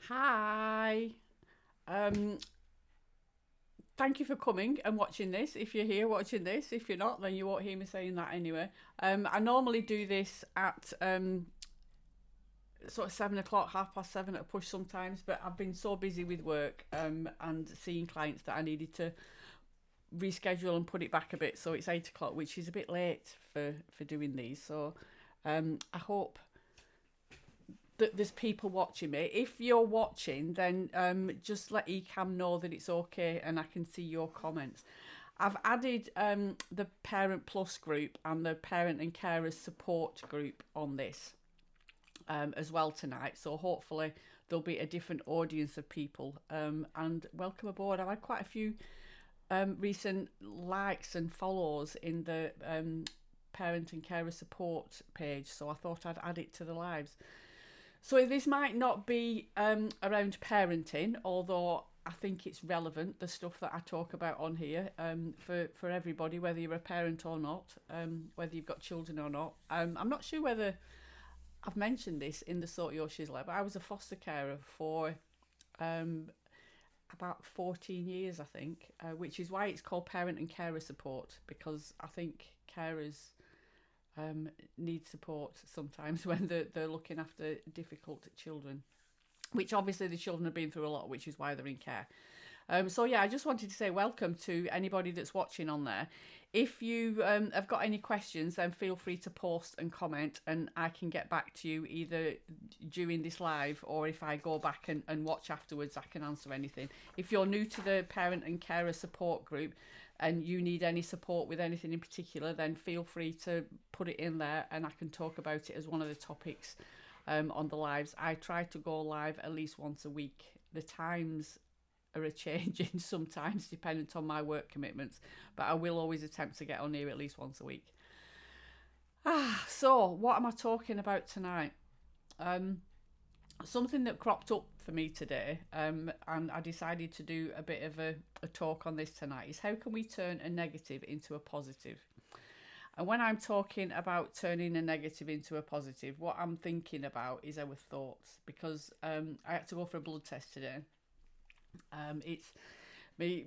Hi. Um, Thank you for coming and watching this. If you're here watching this, if you're not, then you won't hear me saying that anyway. I normally do this at sort of 7 o'clock, 7:30 at a push sometimes, but I've been so busy with work and seeing clients that I needed to reschedule and put it back a bit. So it's 8 o'clock, which is a bit late for doing these. So I hope that there's people watching me. If you're watching, then just let Ecam know that it's okay and I can see your comments. I've added the Parent Plus group and the Parent and Carers Support group on this as well tonight. So hopefully there'll be a different audience of people. And welcome aboard. I've had quite a few recent likes and follows in the Parent and Carer Support page. So I thought I'd add it to the lives. So this might not be around parenting, although I think it's relevant, the stuff that I talk about on here, for everybody, whether you're a parent or not, whether you've got children or not. I'm not sure whether I've mentioned this in the Sort Your Shizzle, but I was a foster carer for about 14 years, I think, which is why it's called Parent and Carer Support, because I think carers need support sometimes when they're looking after difficult children, which obviously the children have been through a lot, which is why they're in care. So yeah, I just wanted to say welcome to anybody that's watching on there. If you have got any questions, then feel free to post and comment, and I can get back to you either during this live or if I go back and watch afterwards, I can answer anything. If you're new to the Parent and Carer Support group and you need any support with anything in particular, then feel free to put it in there and I can talk about it as one of the topics on the lives. I try to go live at least once a week. The times are a changing sometimes dependent on my work commitments, but I will always attempt to get on here at least once a week. So what am I talking about tonight? Something that cropped up for me today, and I decided to do a bit of a talk on this tonight, is how can we turn a negative into a positive? And when I'm talking about turning a negative into a positive, what I'm thinking about is our thoughts, because I had to go for a blood test today. It's my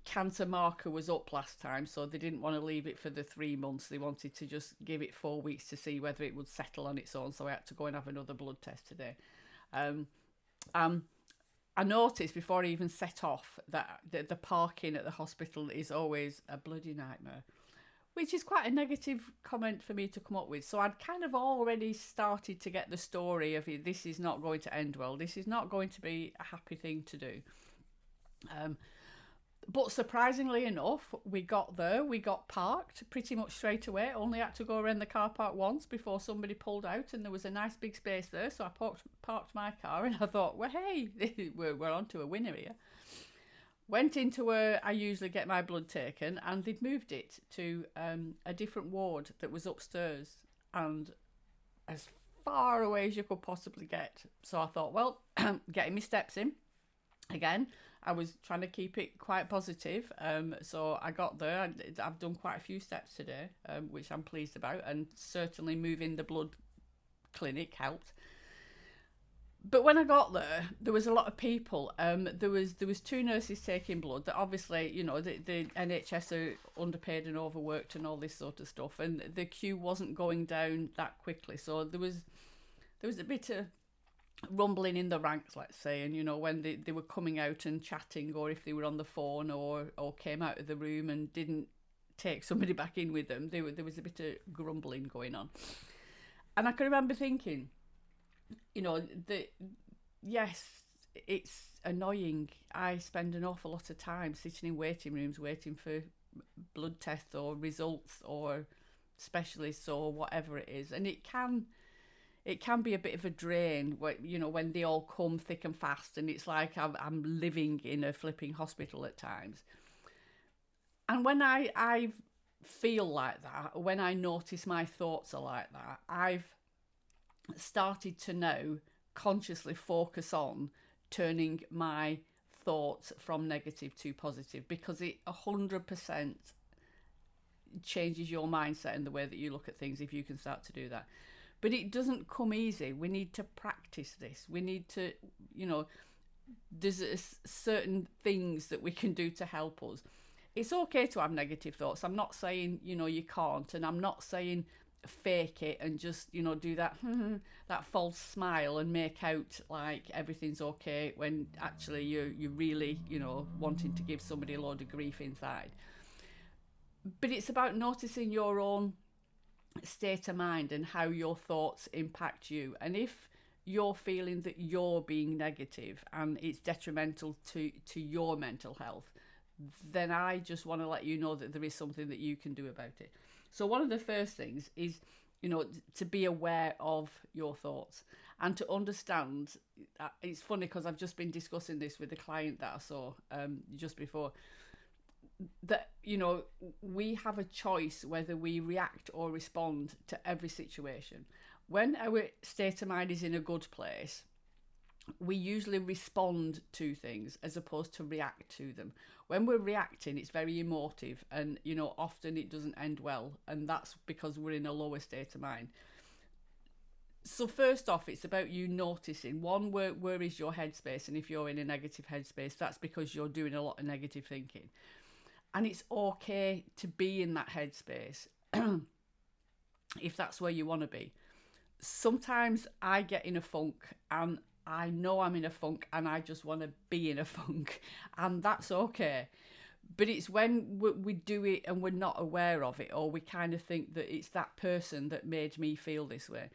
cancer marker was up last time, so they didn't want to leave it for the 3 months. They wanted to just give it 4 weeks to see whether it would settle on its own. So I had to go and have another blood test today. I noticed before I even set off that the parking at the hospital is always a bloody nightmare, which is quite a negative comment for me to come up with. So I'd kind of already started to get the story of this is not going to end well. This is not going to be a happy thing to do. But surprisingly enough, we got there. We got parked pretty much straight away. Only had to go around the car park once before somebody pulled out, and there was a nice big space there. So I parked my car, and I thought, well, hey, we're on to a winner here. Went into where I usually get my blood taken, and they'd moved it to a different ward that was upstairs and as far away as you could possibly get. So I thought, well, getting my steps in. Again, I was trying to keep it quite positive. So I got there. I've done quite a few steps today, which I'm pleased about, and certainly moving the blood clinic helped. But when I got there was a lot of people. There was two nurses taking blood. That obviously, the NHS are underpaid and overworked and all this sort of stuff, and the queue wasn't going down that quickly. So there was a bit of rumbling in the ranks, let's say, and when they were coming out and chatting, or if they were on the phone or came out of the room and didn't take somebody back in with them, there was a bit of grumbling going on. And I can remember thinking, yes, it's annoying. I spend an awful lot of time sitting in waiting rooms waiting for blood tests or results or specialists or whatever it is, and it can be a bit of a drain when they all come thick and fast, and it's like I'm living in a flipping hospital at times. And when I feel like that, when I notice my thoughts are like that, I've started to now consciously focus on turning my thoughts from negative to positive, because it 100% changes your mindset and the way that you look at things if you can start to do that. But it doesn't come easy. We need to practice this. We need to, there's certain things that we can do to help us. It's okay to have negative thoughts. I'm not saying, you can't, and I'm not saying fake it and just, do that that false smile and make out like everything's okay when actually you're really, wanting to give somebody a load of grief inside. But it's about noticing your own state of mind and how your thoughts impact you. And if you're feeling that you're being negative and it's detrimental to your mental health, then I just want to let you know that there is something that you can do about it. So one of the first things is, to be aware of your thoughts and to understand. It's funny because I've just been discussing this with a client that I saw just before, that, we have a choice whether we react or respond to every situation. When our state of mind is in a good place, we usually respond to things as opposed to react to them. When we're reacting, it's very emotive, and often it doesn't end well, and that's because we're in a lower state of mind. So first off, it's about you noticing, one, where is your headspace, and if you're in a negative headspace, that's because you're doing a lot of negative thinking. And it's okay to be in that headspace if that's where you want to be. Sometimes I get in a funk, and I know I'm in a funk, and I just want to be in a funk, and that's okay. But it's when we do it and we're not aware of it, or we kind of think that it's that person that made me feel this way,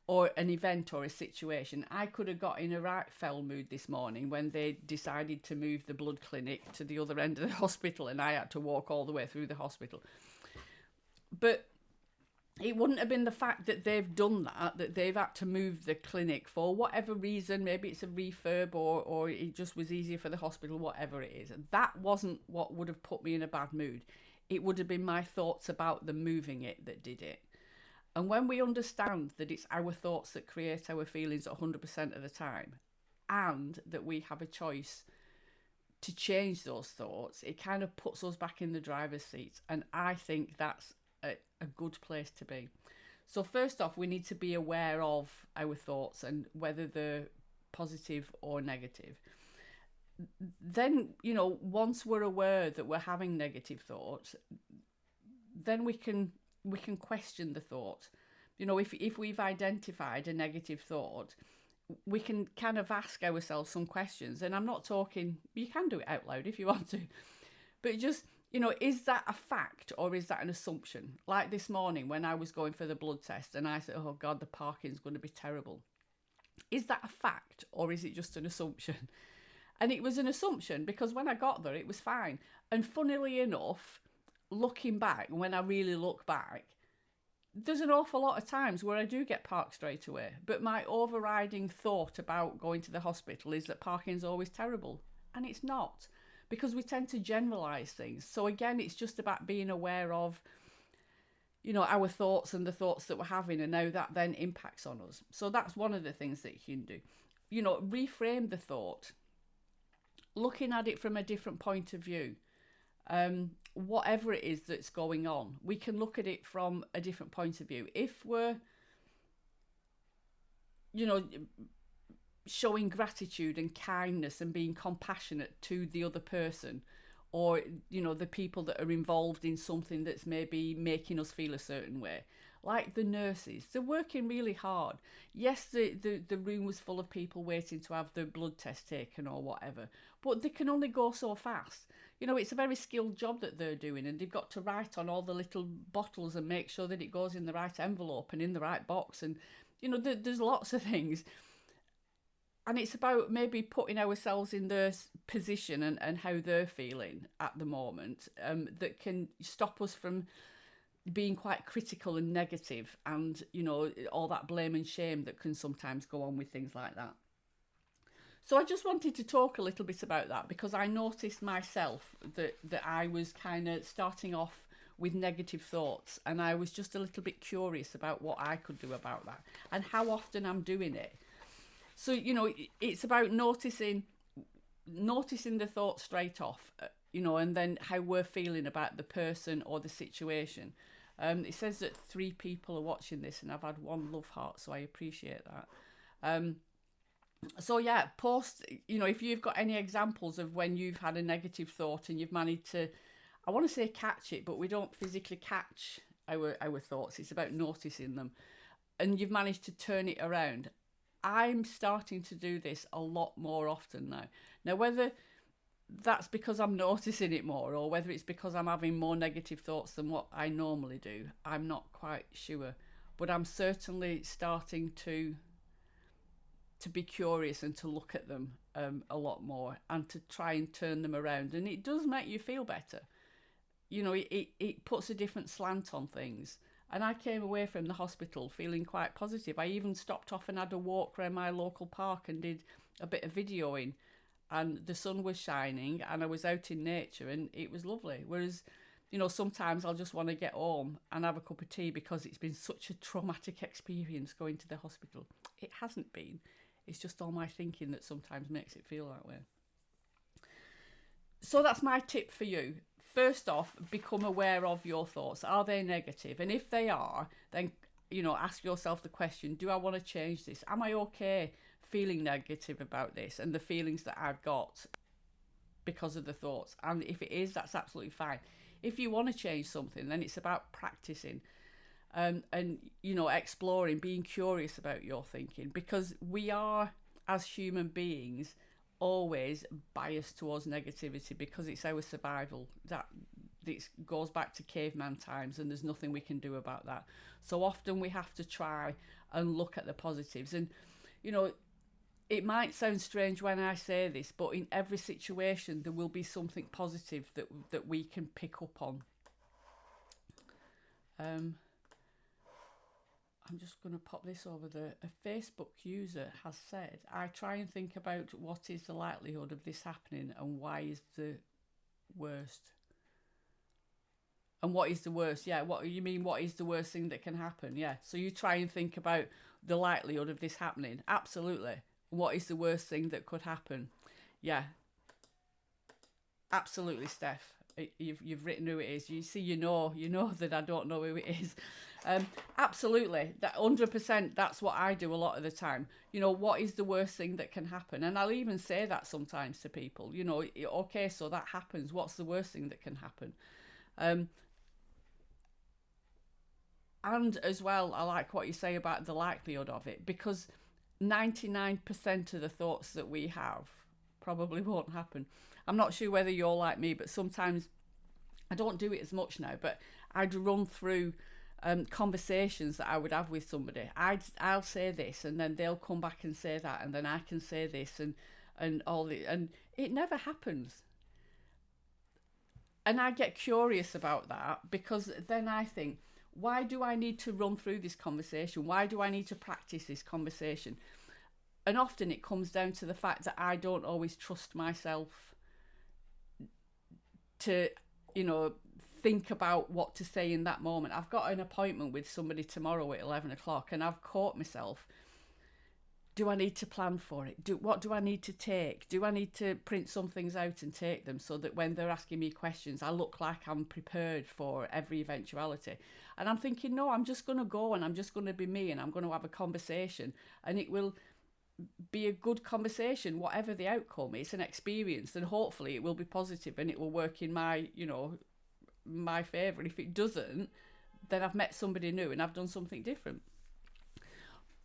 or an event or a situation. I could have got in a right fell mood this morning when they decided to move the blood clinic to the other end of the hospital, and I had to walk all the way through the hospital. But it wouldn't have been the fact that they've done that they've had to move the clinic for whatever reason. Maybe it's a refurb, or it just was easier for the hospital, whatever it is. That wasn't what would have put me in a bad mood. It would have been my thoughts about them moving it that did it. And when we understand that it's our thoughts that create our feelings 100% of the time, and that we have a choice to change those thoughts, it kind of puts us back in the driver's seat. And I think that's a good place to be. So first off, we need to be aware of our thoughts and whether they're positive or negative. Then, once we're aware that we're having negative thoughts, then we can question the thought. If we've identified a negative thought, we can kind of ask ourselves some questions. And I'm not talking, you can do it out loud if you want to, but just, is that a fact or is that an assumption? Like this morning when I was going for the blood test and I said, oh God, the parking's going to be terrible. Is that a fact or is it just an assumption? And it was an assumption because when I got there, it was fine. And funnily enough, looking back, when I really look back, there's an awful lot of times where I do get parked straight away. But my overriding thought about going to the hospital is that parking's always terrible. And it's not. Because we tend to generalise things. So again, it's just about being aware of, our thoughts and the thoughts that we're having and how that then impacts on us. So that's one of the things that you can do. Reframe the thought, looking at it from a different point of view. Whatever it is that's going on, we can look at it from a different point of view. If we're, showing gratitude and kindness and being compassionate to the other person, or the people that are involved in something that's maybe making us feel a certain way, like the nurses, they're working really hard. Yes, the room was full of people waiting to have their blood test taken or whatever, but they can only go so fast. It's a very skilled job that they're doing, and they've got to write on all the little bottles and make sure that it goes in the right envelope and in the right box, and there's lots of things. And it's about maybe putting ourselves in their position and how they're feeling at the moment, that can stop us from being quite critical and negative and, all that blame and shame that can sometimes go on with things like that. So I just wanted to talk a little bit about that because I noticed myself that I was kind of starting off with negative thoughts, and I was just a little bit curious about what I could do about that and how often I'm doing it. So, it's about noticing the thought straight off, and then how we're feeling about the person or the situation. It says that 3 people are watching this, and I've had 1 love heart, so I appreciate that. So yeah, post, if you've got any examples of when you've had a negative thought and you've managed to, I want to say catch it, but we don't physically catch our thoughts. It's about noticing them. And you've managed to turn it around. I'm starting to do this a lot more often now. Now, whether that's because I'm noticing it more or whether it's because I'm having more negative thoughts than what I normally do, I'm not quite sure. But I'm certainly starting to be curious and to look at them a lot more and to try and turn them around. And it does make you feel better. It puts a different slant on things. And I came away from the hospital feeling quite positive. I even stopped off and had a walk around my local park and did a bit of videoing. And the sun was shining and I was out in nature and it was lovely. Whereas, sometimes I'll just want to get home and have a cup of tea because it's been such a traumatic experience going to the hospital. It hasn't been. It's just all my thinking that sometimes makes it feel that way. So that's my tip for you. First off, become aware of your thoughts. Are they negative? And if they are, then, ask yourself the question, do I want to change this? Am I okay feeling negative about this and the feelings that I've got because of the thoughts? And if it is, that's absolutely fine. If you want to change something, then it's about practicing. And exploring, being curious about your thinking, because we are, as human beings, always biased towards negativity because it's our survival. That it goes back to caveman times, and there's nothing we can do about that. So often we have to try and look at the positives. And it might sound strange when I say this, but in every situation there will be something positive that we can pick up on. I'm just going to pop this over there. A Facebook user has said, I try and think about what is the likelihood of this happening and why is the worst. And what is the worst? Yeah, what you mean, what is the worst thing that can happen? Yeah, so you try and think about the likelihood of this happening. Absolutely. What is the worst thing that could happen? Yeah, absolutely, Steph. You've written who it is. You see, you know that I don't know who it is. Absolutely, that 100%. That's what I do a lot of the time. What is the worst thing that can happen? And I'll even say that sometimes to people. Okay, so that happens. What's the worst thing that can happen? And as well, I like what you say about the likelihood of it, because 99% of the thoughts that we have probably won't happen. I'm not sure whether you're like me, but sometimes I don't do it as much now, but I'd run through conversations that I would have with somebody. I'll say this and then they'll come back and say that, and then I can say this and all the, and it never happens. And I get curious about that, because then I think, why do I need to run through this conversation? Why do I need to practice this conversation? And often it comes down to the fact that I don't always trust myself to, think about what to say in that moment. I've got an appointment with somebody tomorrow at 11 o'clock and I've caught myself. Do I need to plan for it? What do I need to take? Do I need to print some things out and take them so that when they're asking me questions, I look like I'm prepared for every eventuality? And I'm thinking, no, I'm just going to go and I'm just going to be me and I'm going to have a conversation, and it will be a good conversation, whatever the outcome. It's an experience, and hopefully it will be positive and it will work in my, my favour. If it doesn't, then I've met somebody new and I've done something different.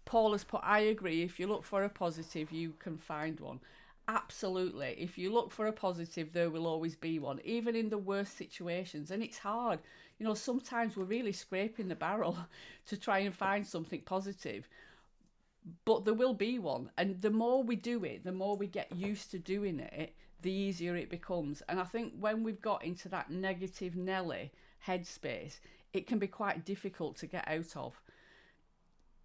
Paul has put, I agree, if you look for a positive, you can find one. Absolutely. If you look for a positive, there will always be one, even in the worst situations. And it's hard. Sometimes we're really scraping the barrel to try and find something positive. But there will be one. And the more we do it, the more we get used to doing it, the easier it becomes. And I think when we've got into that negative Nelly headspace, it can be quite difficult to get out of.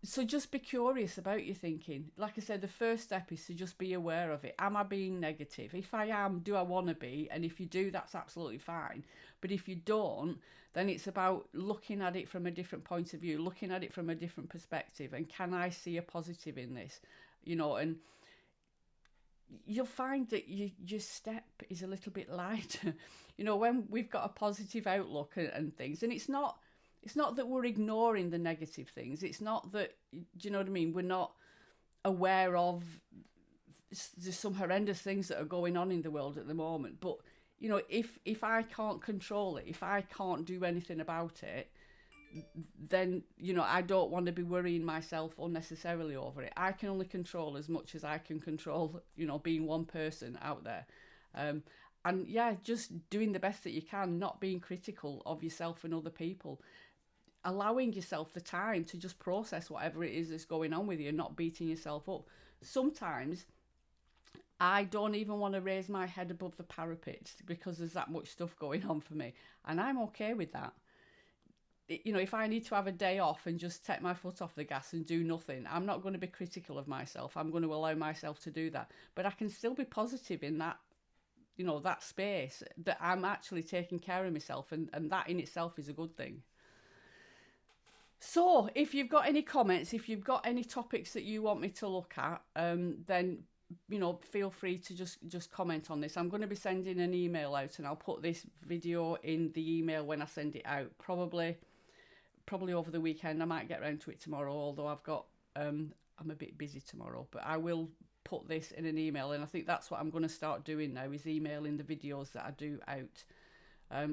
So just be curious about your thinking. Like I said, the first step is to just be aware of it. Am I being negative? If I am, do I want to be? And if you do, that's absolutely fine. But if you don't, then it's about looking at it from a different point of view, looking at it from a different perspective. And can I see a positive in this? And you'll find that your step is a little bit lighter. When we've got a positive outlook and things. And it's not that we're ignoring the negative things. It's not that, do you know what I mean? We're not aware of there's some horrendous things that are going on in the world at the moment. But, you know, if I can't control it, if I can't do anything about it, then, you know, I don't want to be worrying myself unnecessarily over it. I can only control as much as I can control, you know, being one person out there. And yeah, just doing the best that you can, not being critical of yourself and other people, allowing yourself the time to just process whatever it is that's going on with you, and not beating yourself up. Sometimes I don't even want to raise my head above the parapet because there's that much stuff going on for me, and I'm okay with that. You know, if I need to have a day off and just take my foot off the gas and do nothing, I'm not going to be critical of myself. I'm going to allow myself to do that. But I can still be positive in that, you know, that space, that I'm actually taking care of myself, and that in itself is a good thing. So if you've got any comments, if you've got any topics that you want me to look at, then, you know, feel free to just comment on this. I'm going to be sending an email out, and I'll put this video in the email when I send it out, probably over the weekend. I might get around to it tomorrow, although I've got I'm a bit busy tomorrow, but I will put this in an email, and I think that's what I'm going to start doing now, is emailing the videos that I do out.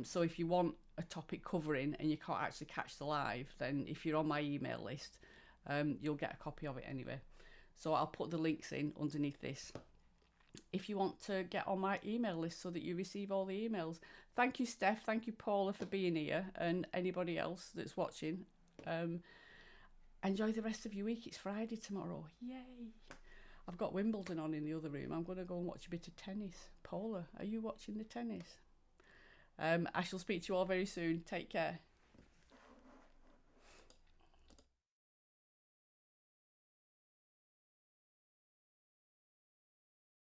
So if you want a topic covering and you can't actually catch the live, then if you're on my email list, you'll get a copy of it anyway. So I'll put the links in underneath this if you want to get on my email list so that you receive all the emails. Thank you, Steph. Thank you, Paula, for being here, and anybody else that's watching. Enjoy the rest of your week. It's Friday tomorrow. Yay. I've got Wimbledon on in the other room. I'm going to go and watch a bit of tennis. Paula, are you watching the tennis? I shall speak to you all very soon. Take care.